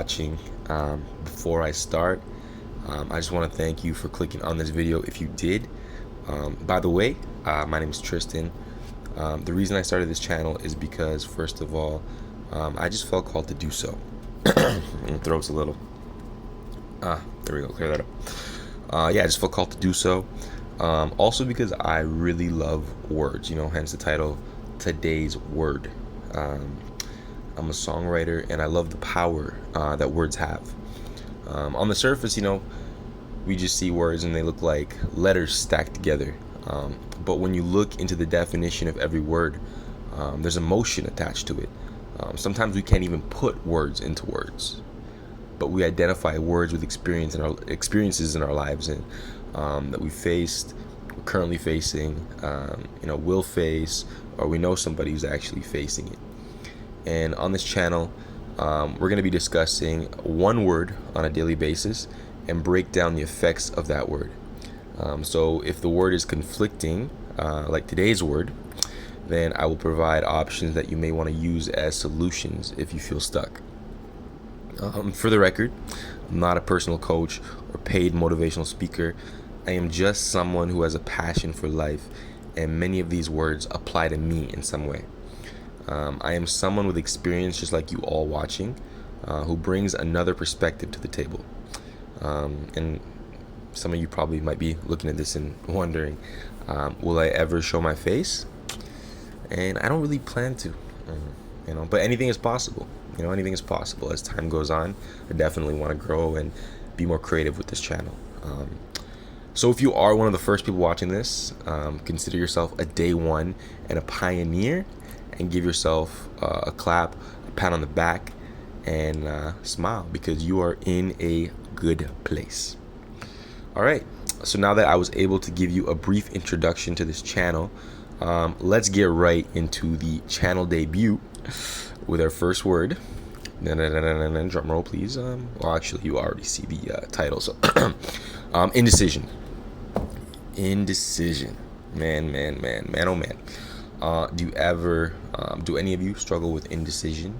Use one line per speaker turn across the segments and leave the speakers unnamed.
watching. Before I start, I just want to thank you for clicking on this video if you did. By the way, my name is Tristan. The reason I started this channel is because, first of all, I just felt called to do so. My throat's a little... there we go, clear that up. Yeah, I just felt called to do so. Also because I really love words, hence the title, Today's Word. I'm a songwriter and I love the power that words have. On the surface, we just see words and they look like letters stacked together. But when you look into the definition of every word, there's emotion attached to it. Sometimes we can't even put words into words, but we identify words with experiences in our lives and that we faced, we're currently facing, will face, or we know somebody who's actually facing it. And on this channel, we're going to be discussing one word on a daily basis and break down the effects of that word. So if the word is conflicting, like today's word, then I will provide options that you may want to use as solutions if you feel stuck. For the record, I'm not a personal coach or paid motivational speaker. I am just someone who has a passion for life, and many of these words apply to me in some way. I am someone with experience, just like you all watching, who brings another perspective to the table. And some of you probably might be looking at this and wondering, will I ever show my face? And I don't really plan to, but anything is possible. Anything is possible as time goes on. I definitely want to grow and be more creative with this channel. So if you are one of the first people watching this, consider yourself a day one and a pioneer, and give yourself a clap, a pat on the back, and smile, because you are in a good place. All right, so now that I was able to give you a brief introduction to this channel, let's get right into the channel debut with our first word. Drum roll, please. Well, actually, you already see the title. So, indecision. Indecision. Man, oh man. Do any of you struggle with indecision?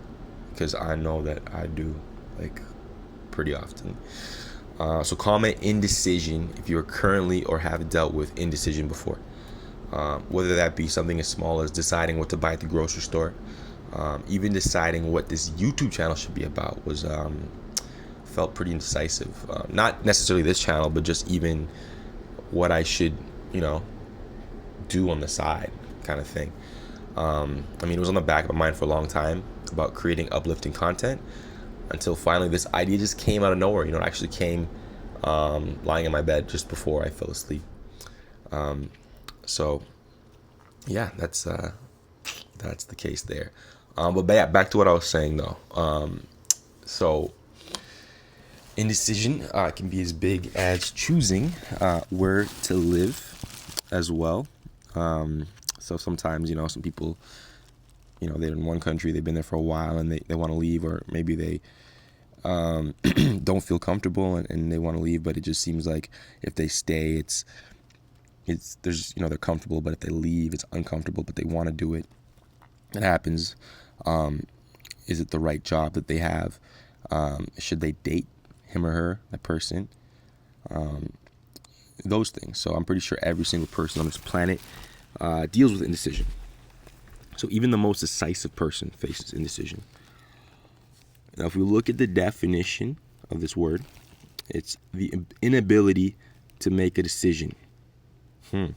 Because I know that I do, pretty often. So comment indecision if you are currently or have dealt with indecision before. Whether that be something as small as deciding what to buy at the grocery store, even deciding what this YouTube channel should be about was felt pretty indecisive. Not necessarily this channel, but just even what I should, do on the side, kind of thing. It was on the back of my mind for a long time about creating uplifting content, until finally this idea just came out of nowhere. It actually came lying in my bed just before I fell asleep. So yeah, that's the case there. But yeah, back to what I was saying though. So indecision can be as big as choosing where to live as well. So sometimes, some people, they're in one country, they've been there for a while and they want to leave, or maybe they don't feel comfortable and they want to leave, but it just seems like if they stay, it's there's, they're comfortable, but if they leave, it's uncomfortable, but they want to do it. It happens. Is it the right job that they have? Should they date him or her, that person? Those things. So I'm pretty sure every single person on this planet deals with indecision. So even the most decisive person faces indecision. Now, if we look at the definition of this word, it's the inability to make a decision. And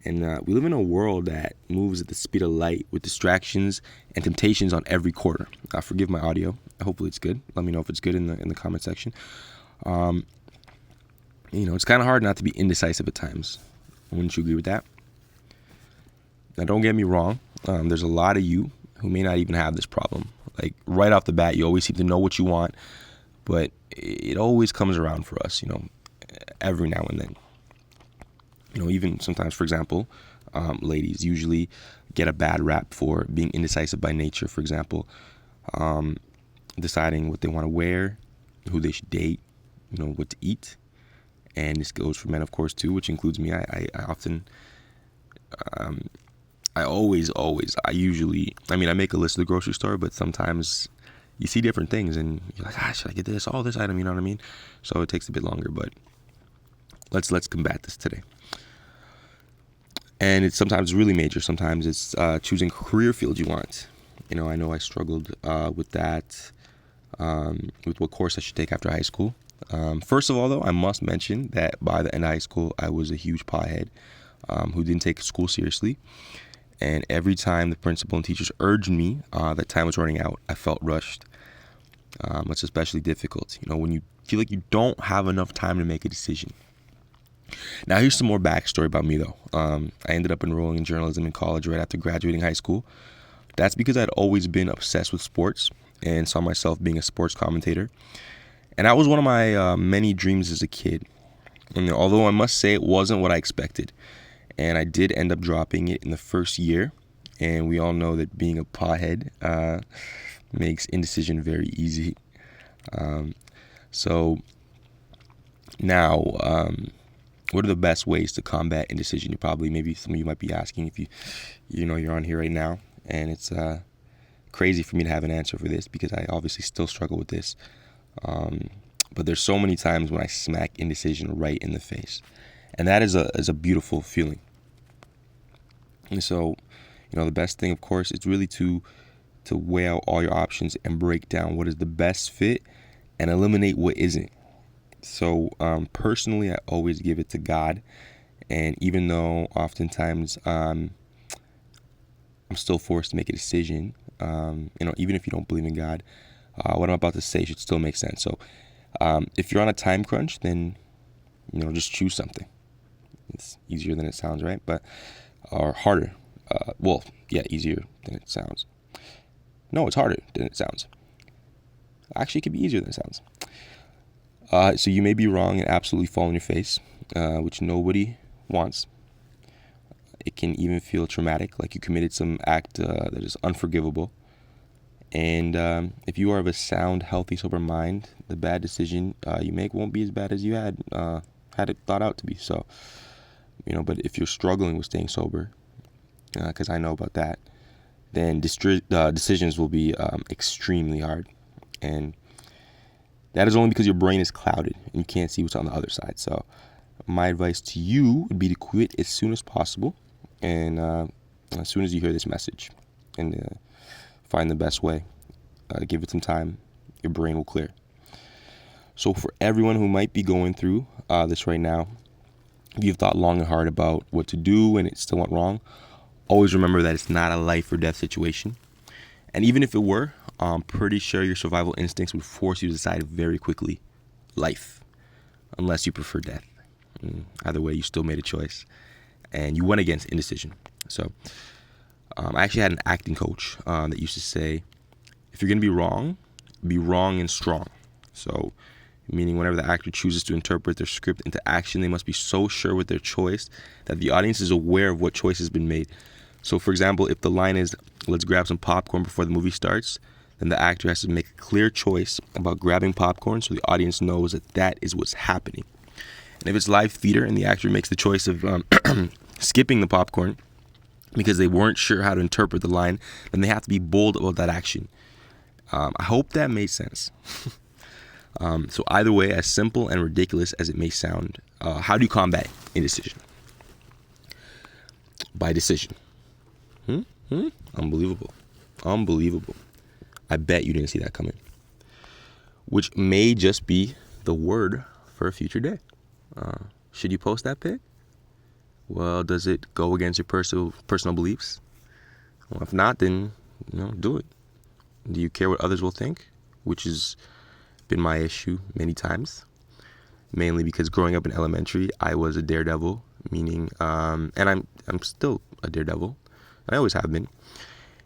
we live in a world that moves at the speed of light, with distractions and temptations on every corner. Forgive my audio. Hopefully it's good. Let me know if it's good in the comment section. It's kind of hard not to be indecisive at times. Wouldn't you agree with that? Now, don't get me wrong. There's a lot of you who may not even have this problem. Right off the bat, you always seem to know what you want, but it always comes around for us, every now and then. Even sometimes, for example, ladies usually get a bad rap for being indecisive by nature. For example, deciding what they want to wear, who they should date, what to eat. And this goes for men, of course, too, which includes me. I often, I usually, I make a list at the grocery store, but sometimes, you see different things and you're like, should I get this? Oh, this item, you know what I mean? So it takes a bit longer, but let's combat this today. And it's sometimes really major. Sometimes it's choosing career field you want. I know I struggled with that, with what course I should take after high school. First of all, though, I must mention that by the end of high school, I was a huge pothead who didn't take school seriously. And every time the principal and teachers urged me that time was running out, I felt rushed. It's especially difficult, when you feel like you don't have enough time to make a decision. Now, here's some more backstory about me, though. I ended up enrolling in journalism in college right after graduating high school. That's because I'd always been obsessed with sports and saw myself being a sports commentator. And that was one of my many dreams as a kid. And although I must say it wasn't what I expected, and I did end up dropping it in the first year. And we all know that being a pothead makes indecision very easy. So now, what are the best ways to combat indecision? Maybe some of you might be asking if you're on here right now, and it's crazy for me to have an answer for this because I obviously still struggle with this. But there's so many times when I smack indecision right in the face, and that is a beautiful feeling. And so, the best thing, of course, is really to weigh out all your options and break down what is the best fit and eliminate what isn't. So personally, I always give it to God. And even though oftentimes I'm still forced to make a decision, even if you don't believe in God, what I'm about to say should still make sense. So if you're on a time crunch, then, just choose something. It's easier than it sounds, right? Or harder. Easier than it sounds. No, it's harder than it sounds. Actually, it could be easier than it sounds. So you may be wrong and absolutely fall on your face, which nobody wants. It can even feel traumatic, like you committed some act that is unforgivable. And if you are of a sound, healthy, sober mind, the bad decision you make won't be as bad as you had it thought out to be. So, but if you're struggling with staying sober, because I know about that, then decisions will be extremely hard. And that is only because your brain is clouded and you can't see what's on the other side. So my advice to you would be to quit as soon as possible and as soon as you hear this message, and find the best way. Give it some time. Your brain will clear. So for everyone who might be going through this right now, if you've thought long and hard about what to do and it still went wrong, always remember that it's not a life or death situation. And even if it were, I'm pretty sure your survival instincts would force you to decide very quickly, life, unless you prefer death. Either way, you still made a choice, and you went against indecision. So I actually had an acting coach that used to say, if you're going to be wrong and strong. So meaning whenever the actor chooses to interpret their script into action, they must be so sure with their choice that the audience is aware of what choice has been made. So for example, if the line is, let's grab some popcorn before the movie starts, then the actor has to make a clear choice about grabbing popcorn so the audience knows that that is what's happening. And if it's live theater and the actor makes the choice of skipping the popcorn because they weren't sure how to interpret the line, then they have to be bold about that action. I hope that made sense. So either way, as simple and ridiculous as it may sound, how do you combat indecision? By decision. Unbelievable. I bet you didn't see that coming. Which may just be the word for a future day. Should you post that pic? Well, does it go against your personal beliefs? Well, if not, then do it. Do you care what others will think? Which has been my issue many times. Mainly because growing up in elementary, I was a daredevil, meaning, and I'm still a daredevil. I always have been.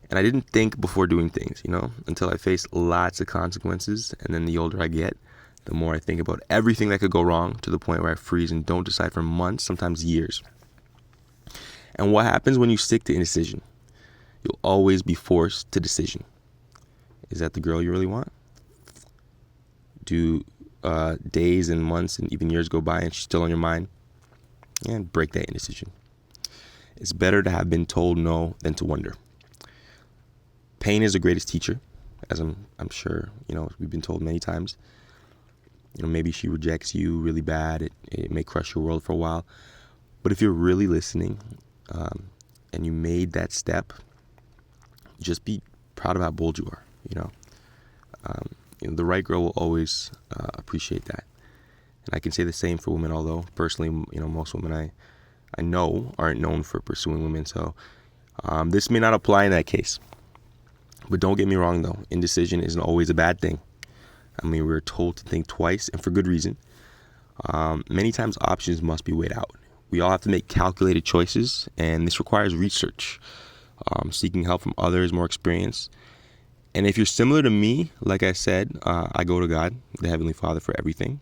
And I didn't think before doing things, until I faced lots of consequences. And then the older I get, the more I think about everything that could go wrong, to the point where I freeze and don't decide for months, sometimes years. And what happens when you stick to indecision? You'll always be forced to decision. Is that the girl you really want? Do days and months and even years go by and she's still on your mind? And break that indecision. It's better to have been told no than to wonder. Pain is the greatest teacher, as I'm sure, we've been told many times. Maybe she rejects you really bad. It may crush your world for a while. But if you're really listening, and you made that step, just be proud of how bold you are. The right girl will always appreciate that. And I can say the same for women, although personally, most women I know aren't known for pursuing women. So this may not apply in that case. But don't get me wrong, though. Indecision isn't always a bad thing. I mean, we're told to think twice, and for good reason. Many times options must be weighed out. We all have to make calculated choices, and this requires research, seeking help from others more experienced. And if you're similar to me, like I said, I go to God, the Heavenly Father, for everything.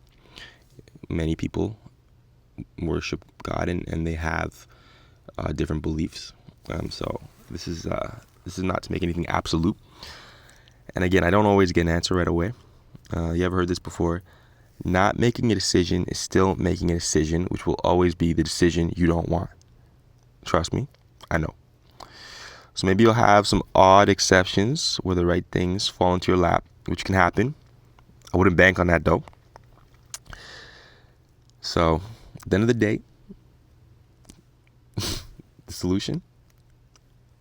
Many people worship God, and they have different beliefs. So this is not to make anything absolute. And again, I don't always get an answer right away. You ever heard this before? Not making a decision is still making a decision, which will always be the decision you don't want. Trust me, I know. So maybe you'll have some odd exceptions where the right things fall into your lap, which can happen. I wouldn't bank on that, though. So at the end of the day, the solution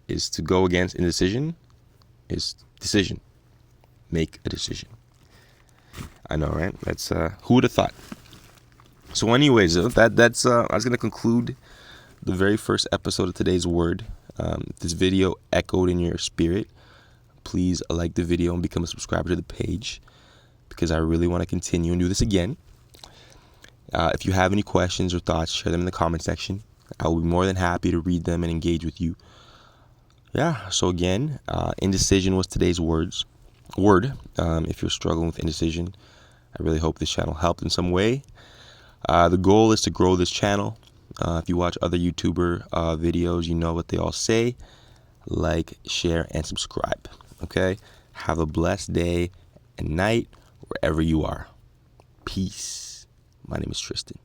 is to go against indecision, is decision. Make a decision. I know, right? That's who would have thought? So anyways, that's I was going to conclude the very first episode of Today's Word. If this video echoed in your spirit, please like the video and become a subscriber to the page, because I really want to continue and do this again. If you have any questions or thoughts, share them in the comment section. I will be more than happy to read them and engage with you. Yeah, so again, indecision was today's word. If you're struggling with indecision, I really hope this channel helped in some way. The goal is to grow this channel. If you watch other YouTuber videos, you know what they all say. Like, share, and subscribe. Okay? Have a blessed day and night wherever you are. Peace. My name is Tristan.